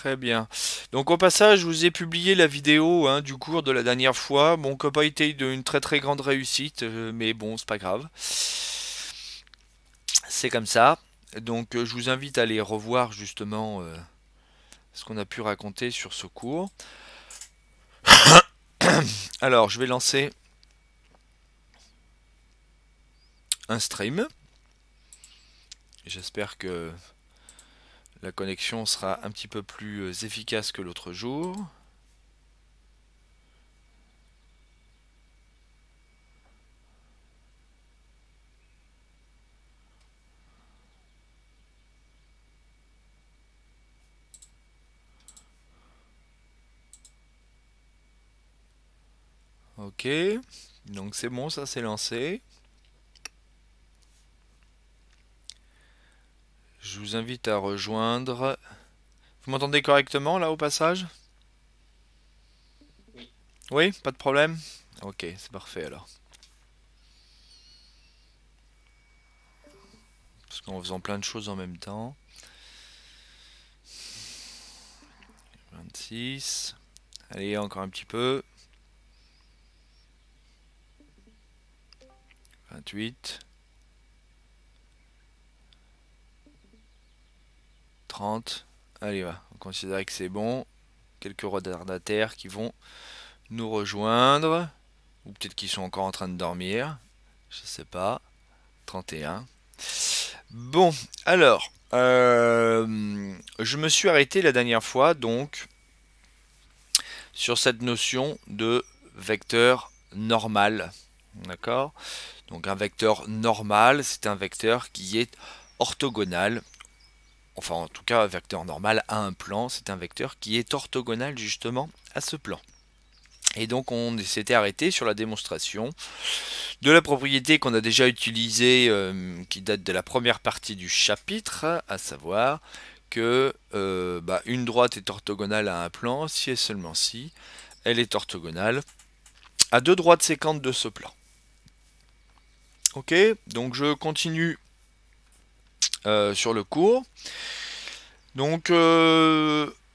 Très bien. Donc au passage, je vous ai publié la vidéo du cours de la dernière fois. Bon, qui n'a pas été d'une très très grande réussite, mais bon, c'est pas grave. C'est comme ça. Donc je vous invite à aller revoir justement ce qu'on a pu raconter sur ce cours. Alors, je vais lancer un stream. J'espère que la connexion sera un petit peu plus efficace que l'autre jour. Ok, donc c'est bon, ça c'est lancé. Je vous invite à rejoindre. Vous m'entendez correctement là au passage? Oui, pas de problème? Ok, c'est parfait alors. Parce qu'en faisant plein de choses en même temps. 26. Allez, encore un petit peu. 28. 30. Allez, va. On considère que c'est bon. Quelques retardataires qui vont nous rejoindre. Ou peut-être qu'ils sont encore en train de dormir. Je sais pas. 31. Bon, alors. Je me suis arrêté la dernière fois, donc, sur cette notion de vecteur normal. D'accord? Donc un vecteur normal, c'est un vecteur qui est orthogonal. Enfin, en tout cas, un vecteur normal à un plan, c'est un vecteur qui est orthogonal justement à ce plan. Et donc on s'était arrêté sur la démonstration de la propriété qu'on a déjà utilisée, qui date de la première partie du chapitre, à savoir que une droite est orthogonale à un plan si et seulement si elle est orthogonale à deux droites sécantes de ce plan. Ok, donc je continue sur le cours. Donc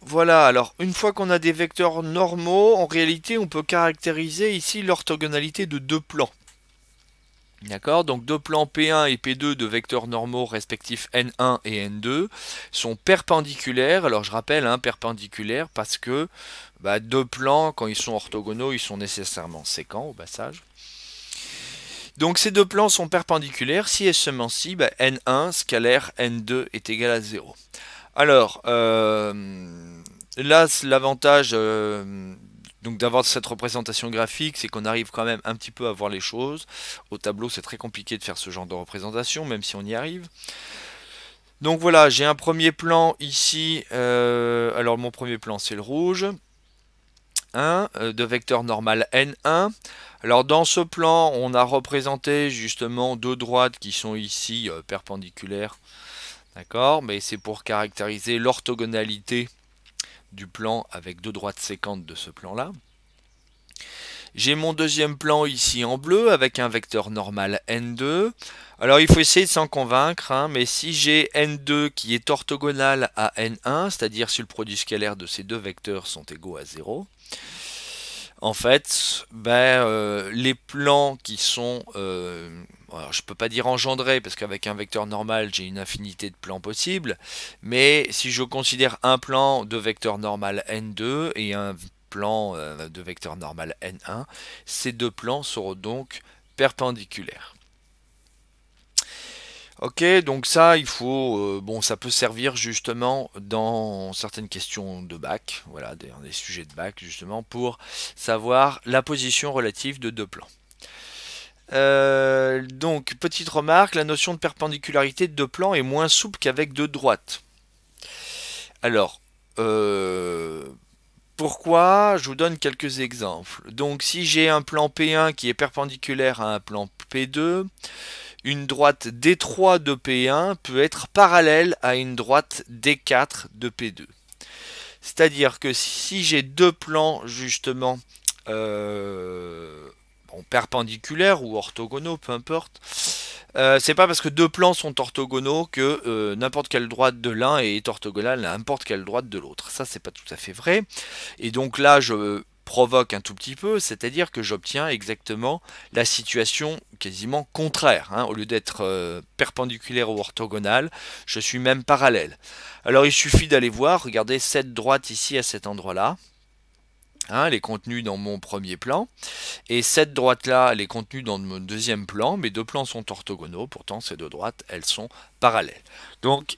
voilà, alors une fois qu'on a des vecteurs normaux, en réalité on peut caractériser ici l'orthogonalité de deux plans. D'accord, donc deux plans P1 et P2 de vecteurs normaux respectifs N1 et N2 sont perpendiculaires. Alors je rappelle, perpendiculaires parce que deux plans, quand ils sont orthogonaux, ils sont nécessairement sécants au passage. Donc ces deux plans sont perpendiculaires si et seulement si N1 scalaire N2 est égal à 0. Alors, là, l'avantage donc d'avoir cette représentation graphique, c'est qu'on arrive quand même un petit peu à voir les choses. Au tableau, c'est très compliqué de faire ce genre de représentation, même si on y arrive. Donc voilà, j'ai un premier plan ici. Alors mon premier plan, c'est le rouge. De vecteur normal N1. Alors dans ce plan, on a représenté justement deux droites qui sont ici perpendiculaires. D'accord, mais c'est pour caractériser l'orthogonalité du plan avec deux droites sécantes de ce plan-là. J'ai mon deuxième plan ici en bleu avec un vecteur normal N2. Alors il faut essayer de s'en convaincre, mais si j'ai N2 qui est orthogonal à N1, c'est-à-dire si le produit scalaire de ces deux vecteurs sont égaux à 0, en fait, les plans qui sont, alors je peux pas dire engendrés parce qu'avec un vecteur normal j'ai une infinité de plans possibles, mais si je considère un plan de vecteur normal n2 et un plan de vecteur normal n1, ces deux plans seront donc perpendiculaires. Ok, donc ça, il faut, bon, ça peut servir justement dans certaines questions de bac, voilà, dans des sujets de bac justement, pour savoir la position relative de deux plans. Donc, petite remarque, la notion de perpendicularité de deux plans est moins souple qu'avec deux droites. Alors, pourquoi? Je vous donne quelques exemples. Donc, si j'ai un plan P1 qui est perpendiculaire à un plan P2, une droite D3 de P1 peut être parallèle à une droite D4 de P2. C'est-à-dire que si j'ai deux plans justement bon, perpendiculaires ou orthogonaux, peu importe. C'est pas parce que deux plans sont orthogonaux que n'importe quelle droite de l'un est orthogonale à n'importe quelle droite de l'autre. Ça, c'est pas tout à fait vrai. Et donc là, je provoque un tout petit peu, c'est-à-dire que j'obtiens exactement la situation quasiment contraire. Hein. Au lieu d'être perpendiculaire ou orthogonale, je suis même parallèle. Alors il suffit d'aller voir, regardez cette droite ici à cet endroit-là. Hein, elle est contenue dans mon premier plan. Et cette droite-là, elle est contenue dans mon deuxième plan. Mes deux plans sont orthogonaux. Pourtant, ces deux droites, elles sont parallèles. Donc,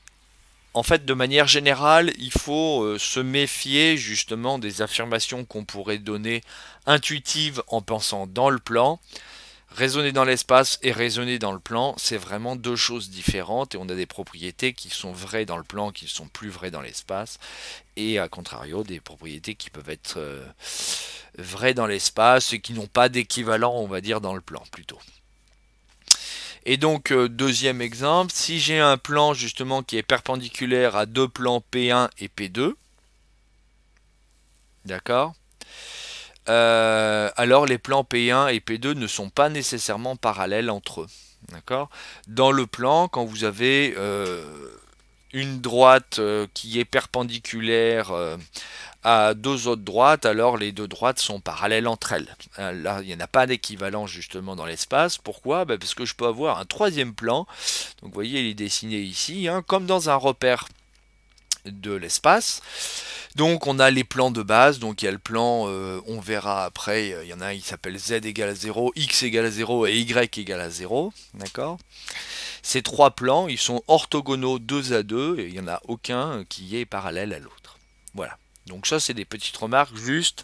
en fait, de manière générale, il faut se méfier justement des affirmations qu'on pourrait donner intuitives en pensant dans le plan. Raisonner dans l'espace et raisonner dans le plan, c'est vraiment deux choses différentes et on a des propriétés qui sont vraies dans le plan, qui ne sont plus vraies dans l'espace et à contrario des propriétés qui peuvent être vraies dans l'espace et qui n'ont pas d'équivalent, on va dire, dans le plan plutôt. Et donc, deuxième exemple, si j'ai un plan justement qui est perpendiculaire à deux plans P1 et P2, d'accord, alors les plans P1 et P2 ne sont pas nécessairement parallèles entre eux. D'accord. Dans le plan, quand vous avez une droite qui est perpendiculaire à deux autres droites, alors les deux droites sont parallèles entre elles. Là, il n'y en a pas d'équivalent justement dans l'espace. Pourquoi? Parce que je peux avoir un troisième plan. Donc vous voyez, il est dessiné ici, hein, comme dans un repère de l'espace. Donc on a les plans de base, donc il y a le plan, on verra après, il y en a un qui s'appelle Z égale à 0, X égale à 0 et Y égale à 0, d'accord. Ces trois plans, ils sont orthogonaux 2 à 2 et il n'y en a aucun qui est parallèle à l'autre. Voilà, donc ça c'est des petites remarques juste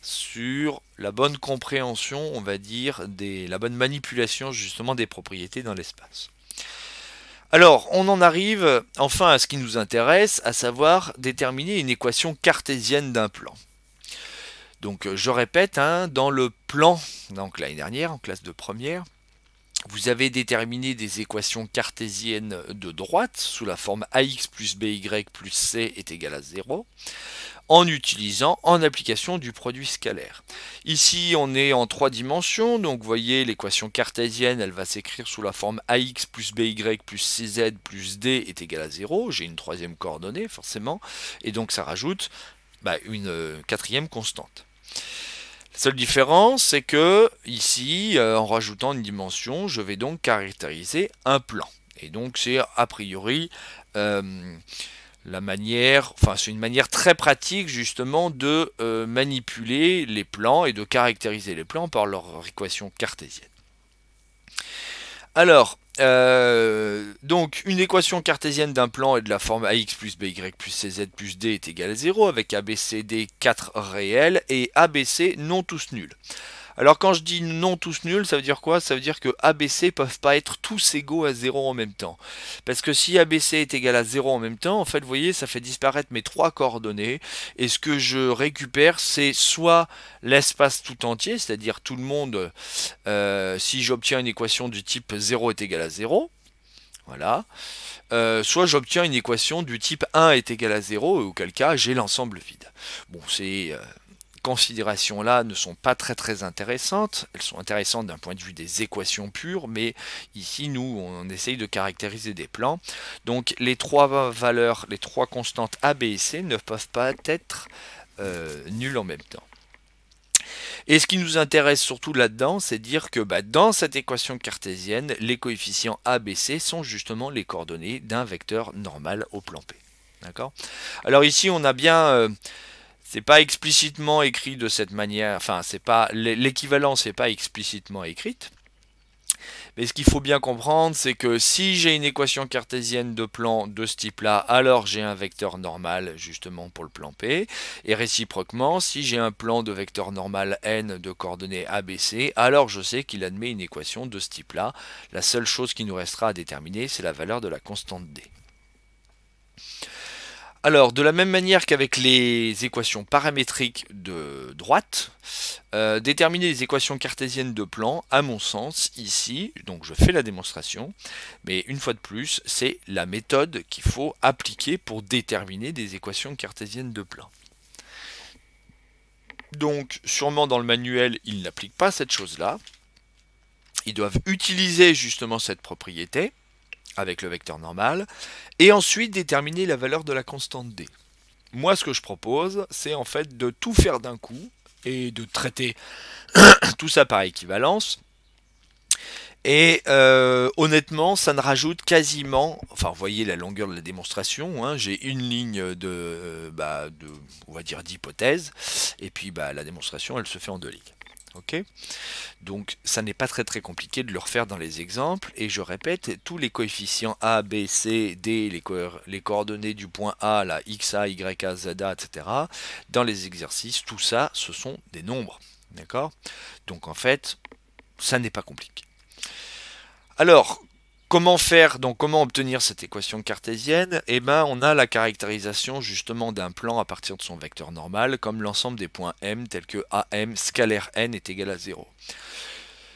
sur la bonne compréhension, on va dire, la bonne manipulation justement des propriétés dans l'espace. Alors, on en arrive enfin à ce qui nous intéresse, à savoir déterminer une équation cartésienne d'un plan. Donc, je répète, hein, dans le plan, donc l'année dernière, en classe de première, vous avez déterminé des équations cartésiennes de droite sous la forme ax plus by plus c est égal à 0. En application du produit scalaire. Ici, on est en 3 dimensions, donc vous voyez l'équation cartésienne, elle va s'écrire sous la forme ax plus by plus cz plus d est égal à 0. J'ai une troisième coordonnée, forcément, et donc ça rajoute une quatrième constante. La seule différence, c'est que ici, en rajoutant une dimension, je vais donc caractériser un plan. Et donc c'est a priori la manière, enfin c'est une manière très pratique justement de manipuler les plans et de caractériser les plans par leur équation cartésienne. Alors, donc une équation cartésienne d'un plan est de la forme ax plus by plus cz plus d est égal à 0 avec abcd 4 réels et abc non tous nuls. Alors quand je dis non tous nuls, ça veut dire quoi? Ça veut dire que ABC peuvent pas être tous égaux à 0 en même temps. Parce que si ABC est égal à 0 en même temps, en fait, vous voyez, ça fait disparaître mes trois coordonnées. Et ce que je récupère, c'est soit l'espace tout entier, c'est-à-dire tout le monde, si j'obtiens une équation du type 0 est égal à 0, voilà. Soit j'obtiens une équation du type 1 est égal à 0, auquel cas j'ai l'ensemble vide. Bon, c'est... considérations-là ne sont pas très intéressantes. Elles sont intéressantes d'un point de vue des équations pures, mais ici, nous, on essaye de caractériser des plans. Donc, les trois valeurs, les trois constantes A, B et C ne peuvent pas être nulles en même temps. Et ce qui nous intéresse surtout là-dedans, c'est dire que dans cette équation cartésienne, les coefficients A, B, C sont justement les coordonnées d'un vecteur normal au plan P. D'accord ? Alors ici, on a bien... c'est pas explicitement écrit de cette manière, enfin c'est pas l'équivalence n'est pas explicitement écrite. Mais ce qu'il faut bien comprendre, c'est que si j'ai une équation cartésienne de plan de ce type-là, alors j'ai un vecteur normal justement pour le plan P. Et réciproquement, si j'ai un plan de vecteur normal n de coordonnées ABC, alors je sais qu'il admet une équation de ce type-là. La seule chose qui nous restera à déterminer, c'est la valeur de la constante D. Alors, de la même manière qu'avec les équations paramétriques de droite, déterminer les équations cartésiennes de plan, à mon sens, ici, donc je fais la démonstration, mais une fois de plus, c'est la méthode qu'il faut appliquer pour déterminer des équations cartésiennes de plan. Donc, sûrement dans le manuel, ils n'appliquent pas cette chose-là. Ils doivent utiliser justement cette propriété avec le vecteur normal et ensuite déterminer la valeur de la constante d. Moi, ce que je propose, c'est en fait de tout faire d'un coup et de traiter tout ça par équivalence. Et honnêtement, ça ne rajoute quasiment, enfin, vous voyez la longueur de la démonstration, hein, j'ai une ligne de, on va dire, d'hypothèse, et puis la démonstration, elle se fait en 2 lignes. Ok, donc ça n'est pas très compliqué de le refaire dans les exemples, et je répète, tous les coefficients A, B, C, D, les coordonnées du point A, la XA, YA, ZA, etc., dans les exercices, tout ça, ce sont des nombres. D'accord? Donc en fait, ça n'est pas compliqué. Alors, comment faire, donc comment obtenir cette équation cartésienne? Eh bien, on a la caractérisation justement d'un plan à partir de son vecteur normal, comme l'ensemble des points M, tels que AM scalaire n est égal à 0.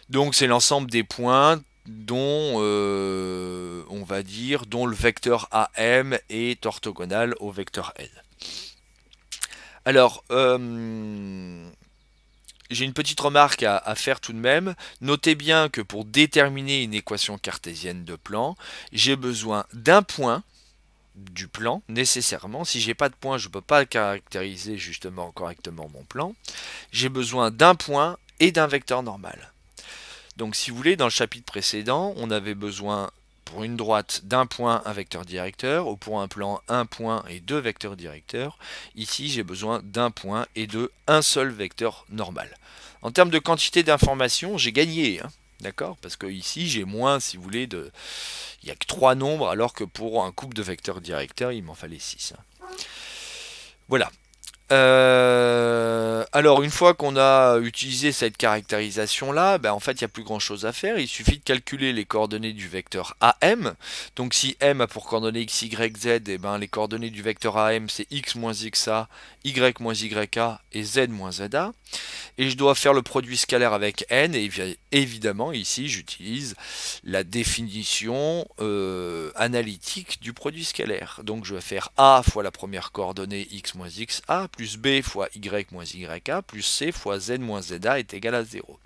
Donc c'est l'ensemble des points dont, on va dire, dont le vecteur AM est orthogonal au vecteur n. Alors, j'ai une petite remarque à faire tout de même. Notez bien que pour déterminer une équation cartésienne de plan, j'ai besoin d'un point du plan, nécessairement. Si j'ai pas de point, je ne peux pas caractériser justement correctement mon plan. J'ai besoin d'un point et d'un vecteur normal. Donc si vous voulez, dans le chapitre précédent, on avait besoin pour une droite d'un point, un vecteur directeur, ou pour un plan, un point et 2 vecteurs directeurs. Ici, j'ai besoin d'un point et de un seul vecteur normal. En termes de quantité d'informations, j'ai gagné, hein, d'accord? Parce que ici, j'ai moins, si vous voulez, il n'y a que 3 nombres, alors que pour un couple de vecteurs directeurs, il m'en fallait 6. Hein. Voilà. Alors une fois qu'on a utilisé cette caractérisation là, en fait il n'y a plus grand chose à faire, il suffit de calculer les coordonnées du vecteur AM. Donc si M a pour coordonnées x, y, z, les coordonnées du vecteur AM c'est x moins xa, y moins yka et z moins za. Et je dois faire le produit scalaire avec n, et évidemment ici j'utilise la définition analytique du produit scalaire. Donc je vais faire a fois la première coordonnée x moins xa, plus b fois y moins yk, plus c fois z moins za est égal à 0.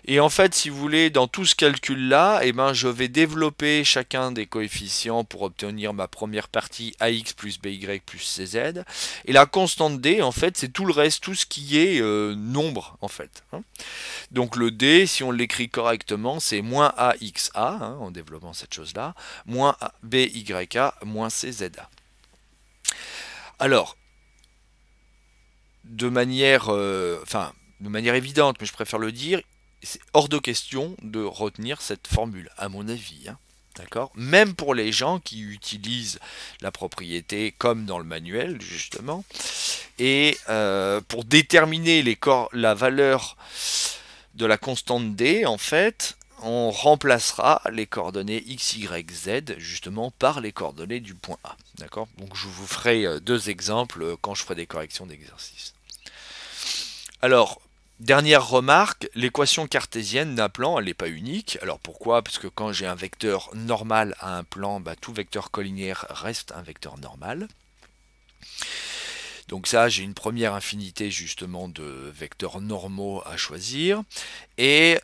Et en fait, si vous voulez, dans tout ce calcul-là, je vais développer chacun des coefficients pour obtenir ma première partie ax plus by plus cz. Et la constante d, en fait, c'est tout le reste, tout ce qui est nombre, en fait. Hein. Donc le d, si on l'écrit correctement, c'est moins axa, hein, en développant cette chose-là, moins byk, moins cza. Alors, de manière évidente, mais je préfère le dire, c'est hors de question de retenir cette formule, à mon avis. Hein. D'accord? Même pour les gens qui utilisent la propriété comme dans le manuel, justement. Et pour déterminer la valeur de la constante d, en fait, on remplacera les coordonnées x, y, z, justement, par les coordonnées du point A. D'accord? Donc je vous ferai 2 exemples quand je ferai des corrections d'exercice. Alors, dernière remarque, l'équation cartésienne d'un plan, elle n'est pas unique. Alors pourquoi? Parce que quand j'ai un vecteur normal à un plan, tout vecteur collinaire reste un vecteur normal. Donc ça, j'ai une première infinité justement de vecteurs normaux à choisir. Et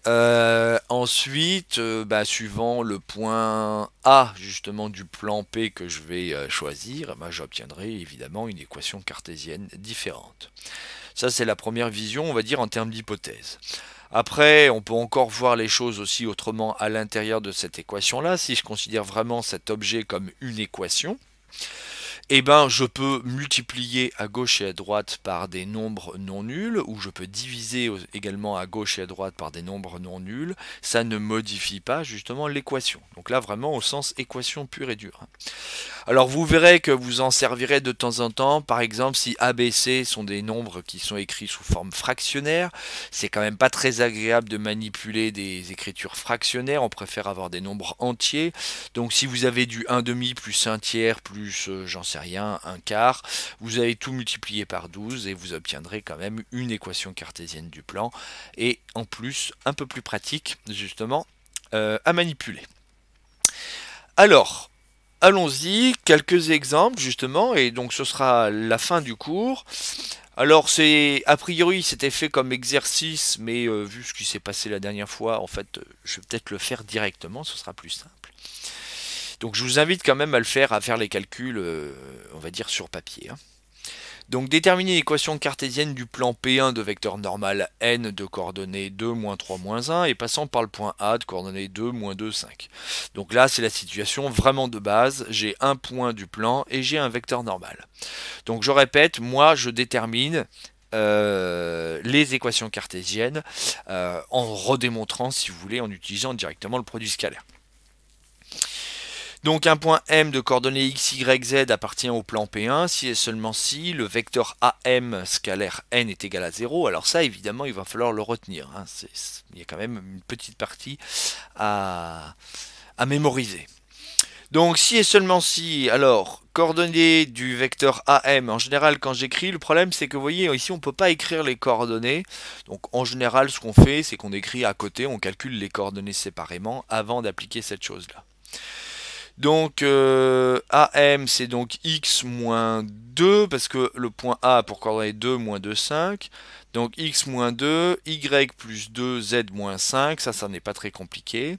ensuite, suivant le point A justement du plan P que je vais choisir, j'obtiendrai évidemment une équation cartésienne différente. Ça, c'est la première vision, on va dire, en termes d'hypothèse. Après, on peut encore voir les choses aussi autrement à l'intérieur de cette équation-là. Si je considère vraiment cet objet comme une équation, je peux multiplier à gauche et à droite par des nombres non nuls, ou je peux diviser également à gauche et à droite par des nombres non nuls. Ça ne modifie pas justement l'équation. Donc là, vraiment au sens équation pure et dure. Alors vous verrez que vous en servirez de temps en temps, par exemple si A, B, C sont des nombres qui sont écrits sous forme fractionnaire, c'est quand même pas très agréable de manipuler des écritures fractionnaires, on préfère avoir des nombres entiers. Donc si vous avez du 1/2 plus 1 tiers plus, j'en sais rien, 1 quart, vous allez tout multiplier par 12 et vous obtiendrez quand même une équation cartésienne du plan, et en plus un peu plus pratique justement à manipuler. Alors, allons-y, quelques exemples justement, et donc ce sera la fin du cours. Alors c'est a priori c'était fait comme exercice, mais vu ce qui s'est passé la dernière fois, en fait, je vais peut-être le faire directement, ce sera plus simple. Donc je vous invite quand même à le faire, à faire les calculs, on va dire sur papier, hein. Donc déterminer l'équation cartésienne du plan P1 de vecteur normal n de coordonnées 2, moins 3, moins 1 et passant par le point A de coordonnées 2, moins 2, 5. Donc là c'est la situation vraiment de base, j'ai un point du plan et j'ai un vecteur normal. Donc je répète, moi je détermine les équations cartésiennes en redémontrant si vous voulez en utilisant directement le produit scalaire. Donc un point M de coordonnées x, y, z appartient au plan P1 si et seulement si le vecteur AM scalaire n est égal à 0. Alors ça évidemment il va falloir le retenir, hein. Il y a quand même une petite partie à mémoriser. Donc si et seulement si, alors coordonnées du vecteur AM, en général quand j'écris, le problème c'est que vous voyez ici on ne peut pas écrire les coordonnées. Donc en général ce qu'on fait c'est qu'on écrit à côté, on calcule les coordonnées séparément avant d'appliquer cette chose là. Donc AM c'est donc x moins 2 parce que le point A pour coordonnées 2 moins 2 5. Donc x moins 2, y plus 2, z moins 5, ça n'est pas très compliqué.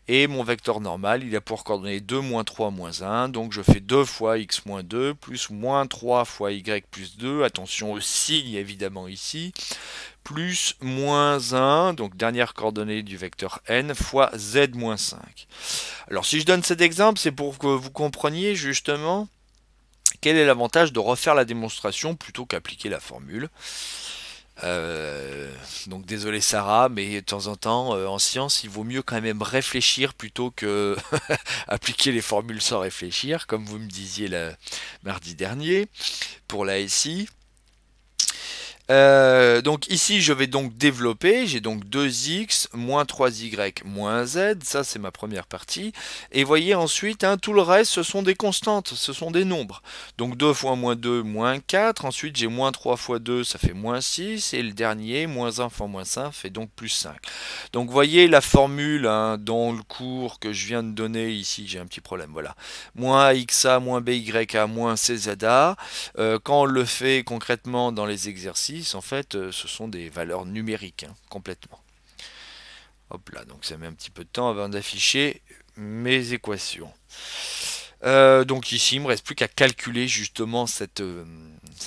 Et mon vecteur normal il a pour coordonnées 2 moins 3 moins 1. Donc je fais 2 fois x moins 2 plus moins 3 fois y plus 2. Attention au signe évidemment ici. Plus moins 1, donc dernière coordonnée du vecteur n, fois z moins 5. Alors si je donne cet exemple, c'est pour que vous compreniez justement quel est l'avantage de refaire la démonstration plutôt qu'appliquer la formule. Donc désolé Sarah, mais de temps en temps, en science, il vaut mieux quand même réfléchir plutôt que appliquer les formules sans réfléchir, comme vous me disiez mardi dernier pour la SI. Donc ici je vais donc développer, j'ai donc 2x moins 3y moins z, ça c'est ma première partie, et voyez ensuite hein, tout le reste ce sont des constantes, ce sont des nombres, donc 2 fois moins 2 moins 4, ensuite j'ai moins 3 fois 2 ça fait moins 6, et le dernier moins 1 fois moins 5 fait donc plus 5. Donc voyez la formule hein, dans le cours que je viens de donner ici, j'ai un petit problème, voilà, moins xa moins bya moins cza, quand on le fait concrètement dans les exercices, en fait, ce sont des valeurs numériques, hein, complètement. Hop là, donc ça met un petit peu de temps avant d'afficher mes équations. Donc ici, il ne me reste plus qu'à calculer justement cette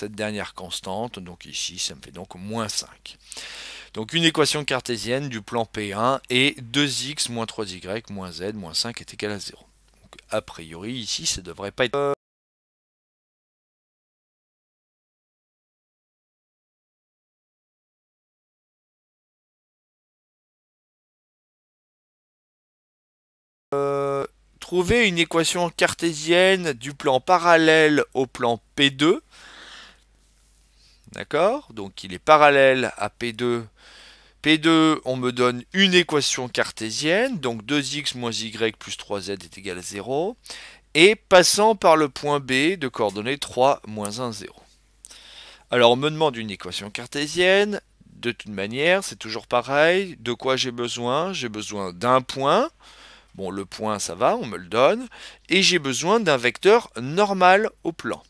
dernière constante. Donc ici, ça me fait donc moins 5. Donc une équation cartésienne du plan P1 et 2x moins 3y moins z moins 5 est égal à 0. Donc a priori, ici, ça ne devrait pas être... Trouver une équation cartésienne du plan parallèle au plan P2. D'accord? Donc il est parallèle à P2. P2, on me donne une équation cartésienne, donc 2x moins y plus 3z est égal à 0. Et passant par le point B de coordonnées 3, moins 1, 0. Alors on me demande une équation cartésienne. De toute manière, c'est toujours pareil. De quoi j'ai besoin? J'ai besoin d'un point. Bon, le point, ça va, on me le donne. Et j'ai besoin d'un vecteur normal au plan.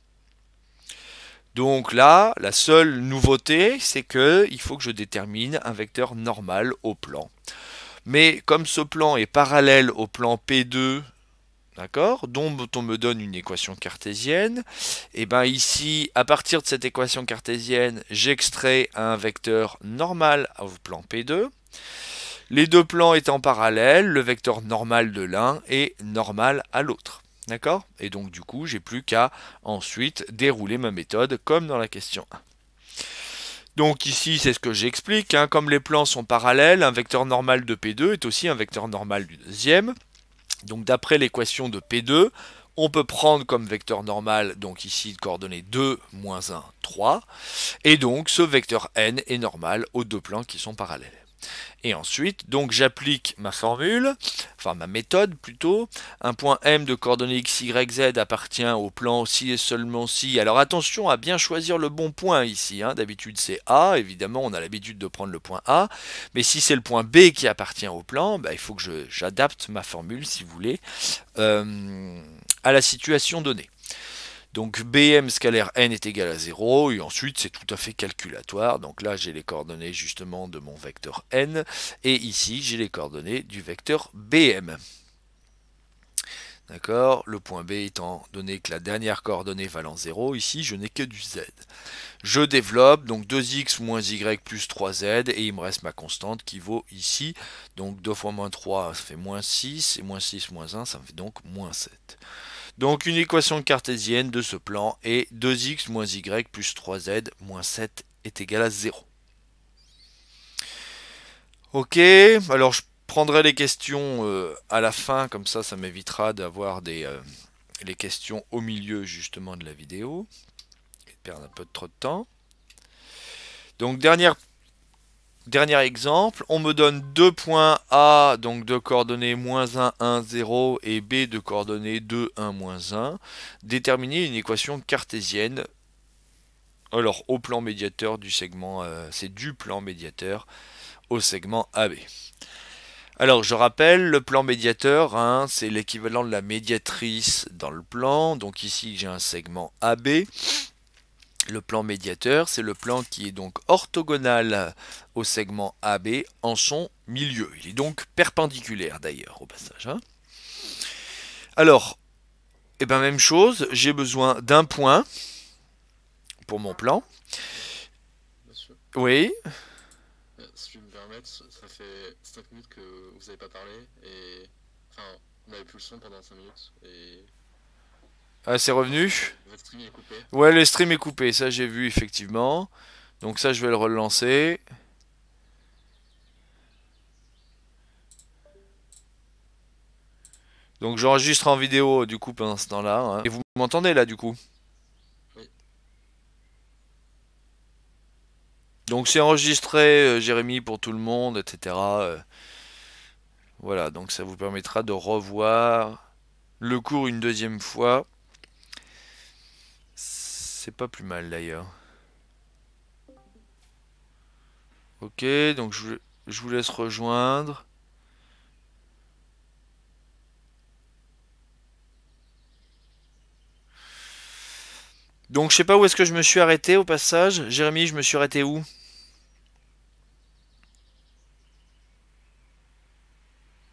Donc là, la seule nouveauté, c'est qu'il faut que je détermine un vecteur normal au plan. Mais comme ce plan est parallèle au plan P2, d'accord, dont on me donne une équation cartésienne, et bien ici, à partir de cette équation cartésienne, j'extrais un vecteur normal au plan P2. Les deux plans étant parallèles, le vecteur normal de l'un est normal à l'autre. D'accord? Et donc du coup, j'ai plus qu'à ensuite dérouler ma méthode comme dans la question 1. Donc ici, c'est ce que j'explique. Hein, comme les plans sont parallèles, un vecteur normal de P2 est aussi un vecteur normal du deuxième. Donc d'après l'équation de P2, on peut prendre comme vecteur normal, donc ici, coordonnées 2, moins 1, 3. Et donc ce vecteur n est normal aux deux plans qui sont parallèles. Et ensuite, donc j'applique ma formule, enfin ma méthode plutôt. Un point M de coordonnées x, y, z appartient au plan si et seulement si. Alors attention à bien choisir le bon point ici. Hein. D'habitude c'est A, évidemment on a l'habitude de prendre le point A. Mais si c'est le point B qui appartient au plan, bah, il faut que j'adapte ma formule, si vous voulez, à la situation donnée. Donc BM scalaire n est égal à 0, et ensuite c'est tout à fait calculatoire. Donc là j'ai les coordonnées justement de mon vecteur n, et ici j'ai les coordonnées du vecteur BM. D'accord. Le point B étant donné que la dernière coordonnée valant 0, ici je n'ai que du z. Je développe donc 2x moins y plus 3z, et il me reste ma constante qui vaut ici, donc 2 fois moins 3 ça fait moins 6, et moins 6 moins 1 ça me fait donc moins 7. Donc une équation cartésienne de ce plan est 2x moins y plus 3z moins 7 est égal à 0. Ok, alors je prendrai les questions à la fin, comme ça m'évitera d'avoir les questions au milieu justement de la vidéo, et de perdre un peu trop de temps. Donc dernier exemple, on me donne deux points A, donc de coordonnées moins 1, 1, 0, et B de coordonnées 2, 1, moins 1. Déterminer une équation cartésienne. Alors au plan médiateur du segment, c'est du plan médiateur au segment AB. Alors je rappelle, le plan médiateur, hein, c'est l'équivalent de la médiatrice dans le plan. Donc ici j'ai un segment AB. Le plan médiateur, c'est le plan qui est donc orthogonal au segment AB en son milieu. Il est donc perpendiculaire d'ailleurs au passage. Hein. Alors, eh ben même chose, j'ai besoin d'un point pour mon plan. Monsieur, Oui. si je peux me permettre, ça fait 5 minutes que vous n'avez pas parlé et. Enfin, on n'avait plus le son pendant 5 minutes et. Ah, c'est revenu. Votre stream est coupé. Ouais, le stream est coupé, ça j'ai vu effectivement. Donc ça je vais le relancer. Donc j'enregistre en vidéo du coup pendant ce temps-là. Hein. Et vous m'entendez là du coup? Oui. Donc c'est enregistré, Jérémy, pour tout le monde, etc. Voilà, donc ça vous permettra de revoir le cours une deuxième fois. C'est pas plus mal d'ailleurs. Ok, donc je vous laisse rejoindre. Donc je sais pas où est-ce que je me suis arrêté au passage. Jérémy, je me suis arrêté où?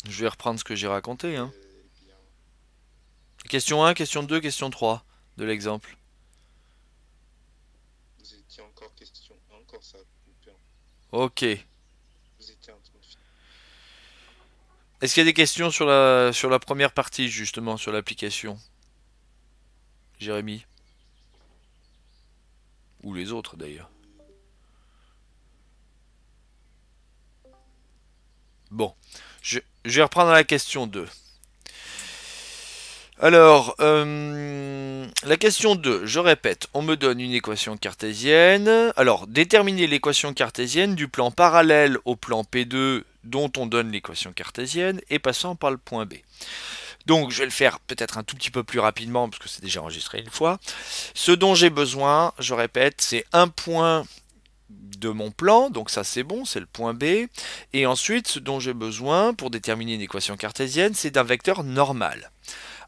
Je vais reprendre ce que j'ai raconté. Hein. Bien. Question 1, question 2, question 3 de l'exemple. Vous étiez encore question. Encore ça a coupé. Ok. Vous étiez en train de finir. Est-ce qu'il y a des questions sur la première partie justement, sur l'application, Jérémy? Ou les autres d'ailleurs. Bon, je vais reprendre la question 2. Alors, la question 2, je répète, on me donne une équation cartésienne. Alors, déterminer l'équation cartésienne du plan parallèle au plan P2 dont on donne l'équation cartésienne et passant par le point B. Donc, je vais le faire peut-être un tout petit peu plus rapidement parce que c'est déjà enregistré une fois. Ce dont j'ai besoin, je répète, c'est un point de mon plan, donc ça c'est bon, c'est le point B. Et ensuite, ce dont j'ai besoin pour déterminer une équation cartésienne, c'est d'un vecteur normal.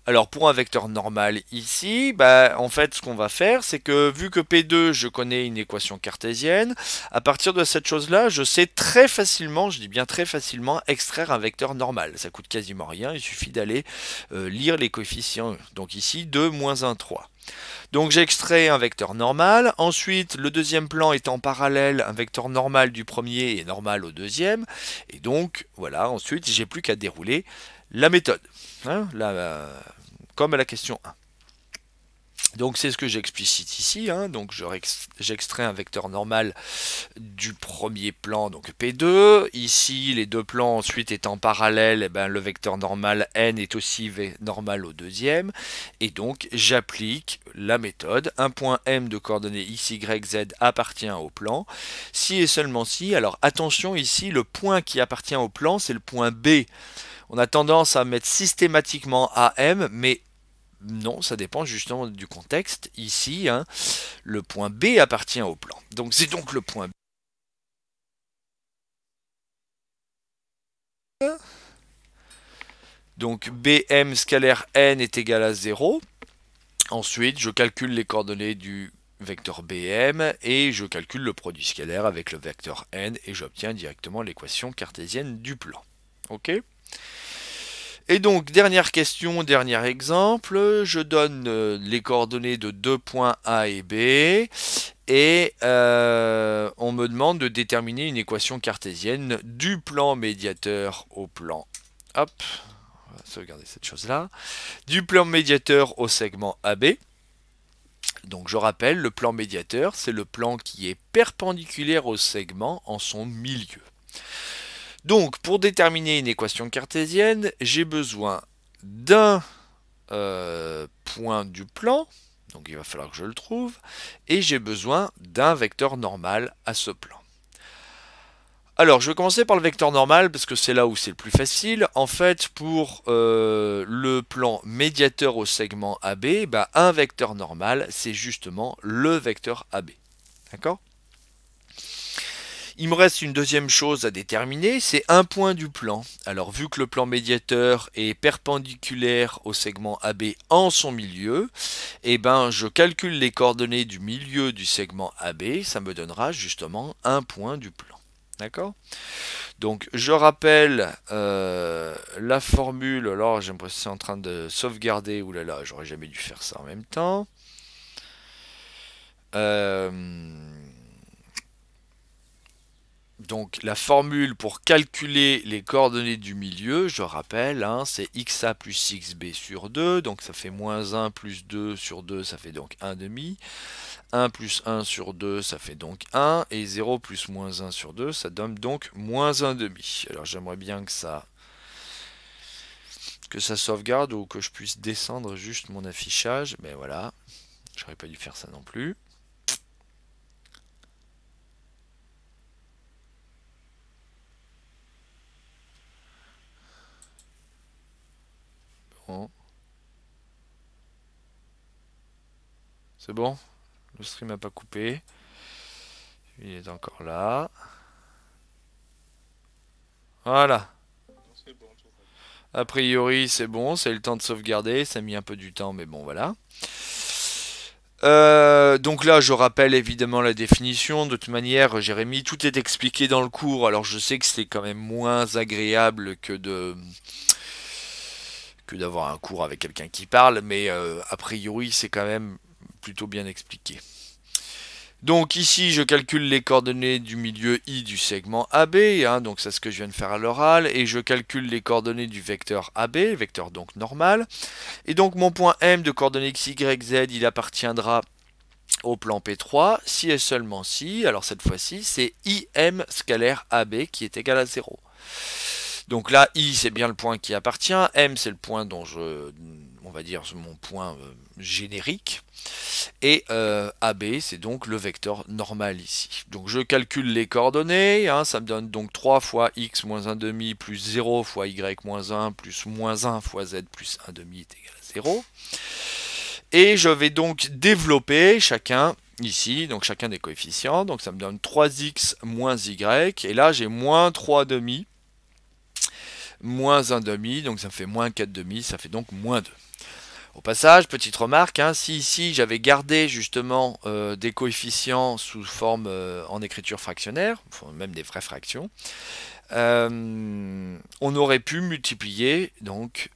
Alors pour un vecteur normal ici, en fait ce qu'on va faire, c'est que vu que P2, je connais une équation cartésienne, à partir de cette chose-là, je sais très facilement, je dis bien très facilement, extraire un vecteur normal. Ça coûte quasiment rien, il suffit d'aller lire les coefficients. Donc ici, 2, moins 1, 3. Donc j'extrais un vecteur normal, ensuite le deuxième plan est en parallèle, un vecteur normal du premier et normal au deuxième, et donc voilà, ensuite j'ai plus qu'à dérouler la méthode, hein, comme à la question 1. Donc c'est ce que j'explicite ici, hein. Donc j'extrais un vecteur normal du premier plan, donc P2. Ici, les deux plans ensuite étant parallèles, eh ben, le vecteur normal n est aussi normal au deuxième. Et donc j'applique la méthode. Un point M de coordonnées x, y, z appartient au plan. Si et seulement si, alors attention ici, le point qui appartient au plan, c'est le point B. On a tendance à mettre systématiquement AM, mais non, ça dépend justement du contexte. Ici, hein, le point B appartient au plan. Donc c'est donc le point B. Donc BM scalaire n est égal à 0. Ensuite, je calcule les coordonnées du vecteur BM et je calcule le produit scalaire avec le vecteur n et j'obtiens directement l'équation cartésienne du plan. Ok? Et donc, dernière question, dernier exemple, je donne les coordonnées de deux points A et B et on me demande de déterminer une équation cartésienne du plan médiateur au plan. Hop, on va sauvegarder cette chose-là. Du plan médiateur au segment AB. Donc je rappelle, le plan médiateur, c'est le plan qui est perpendiculaire au segment en son milieu. Donc pour déterminer une équation cartésienne, j'ai besoin d'un point du plan, donc il va falloir que je le trouve, et j'ai besoin d'un vecteur normal à ce plan. Alors, je vais commencer par le vecteur normal parce que c'est là où c'est le plus facile. En fait, pour le plan médiateur au segment AB, bah, un vecteur normal, c'est justement le vecteur AB. D'accord? Il me reste une deuxième chose à déterminer, c'est un point du plan. Alors, vu que le plan médiateur est perpendiculaire au segment AB en son milieu, eh ben, je calcule les coordonnées du milieu du segment AB, ça me donnera justement un point du plan. D'accord? Donc je rappelle la formule, alors j'ai l'impression que c'est en train de sauvegarder, oulala, j'aurais jamais dû faire ça en même temps. Euh, donc la formule pour calculer les coordonnées du milieu, je rappelle, hein, c'est xa plus xb sur 2, donc ça fait moins 1 plus 2 sur 2, ça fait donc 1 demi. 1 plus 1 sur 2, ça fait donc 1, et 0 plus moins 1 sur 2, ça donne donc moins 1 demi. Alors j'aimerais bien que ça sauvegarde ou que je puisse descendre juste mon affichage, mais voilà, j'aurais pas dû faire ça non plus. Bon. C'est bon? Le stream n'a pas coupé. Il est encore là. Voilà. A priori, c'est bon, c'est le temps de sauvegarder. Ça a mis un peu du temps, mais bon, voilà. Donc là, je rappelle évidemment la définition. De toute manière, Jérémy, tout est expliqué dans le cours. Alors je sais que c'est quand même moins agréable que d'avoir un cours avec quelqu'un qui parle, mais a priori, c'est quand même plutôt bien expliqué. Donc ici, je calcule les coordonnées du milieu I du segment AB, hein, donc c'est ce que je viens de faire à l'oral, et je calcule les coordonnées du vecteur AB, vecteur donc normal. Et donc mon point M de coordonnées x, y, z, il appartiendra au plan P3, si et seulement si, alors cette fois-ci, c'est IM scalaire AB qui est égal à 0. Donc là, I c'est bien le point qui appartient, M c'est le point dont on va dire mon point générique, et AB c'est donc le vecteur normal ici. Donc je calcule les coordonnées, hein, ça me donne donc 3 fois x moins 1 demi plus 0 fois y moins 1 plus moins 1 fois z plus 1 demi est égal à 0. Et je vais donc développer chacun ici, donc chacun des coefficients, donc ça me donne 3x moins y, et là j'ai moins 3 demi, moins 1 demi, donc ça me fait moins 4 demi, ça fait donc moins 2. Au passage, petite remarque, hein, si ici j'avais gardé justement des coefficients sous forme en écriture fractionnaire, même des vraies fractions, on aurait pu multiplier donc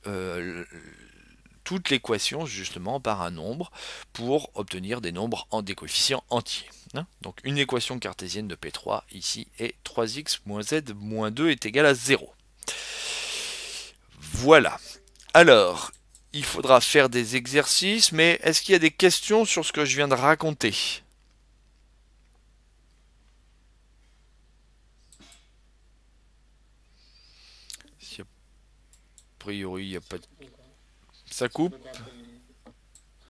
toute l'équation justement par un nombre pour obtenir des nombres en des coefficients entiers. Hein. Donc une équation cartésienne de P3 ici est 3x moins z moins 2 est égal à 0. Voilà. Alors, il faudra faire des exercices, mais est-ce qu'il y a des questions sur ce que je viens de raconter? Si a priori, il n'y a pas de... Ça coupe?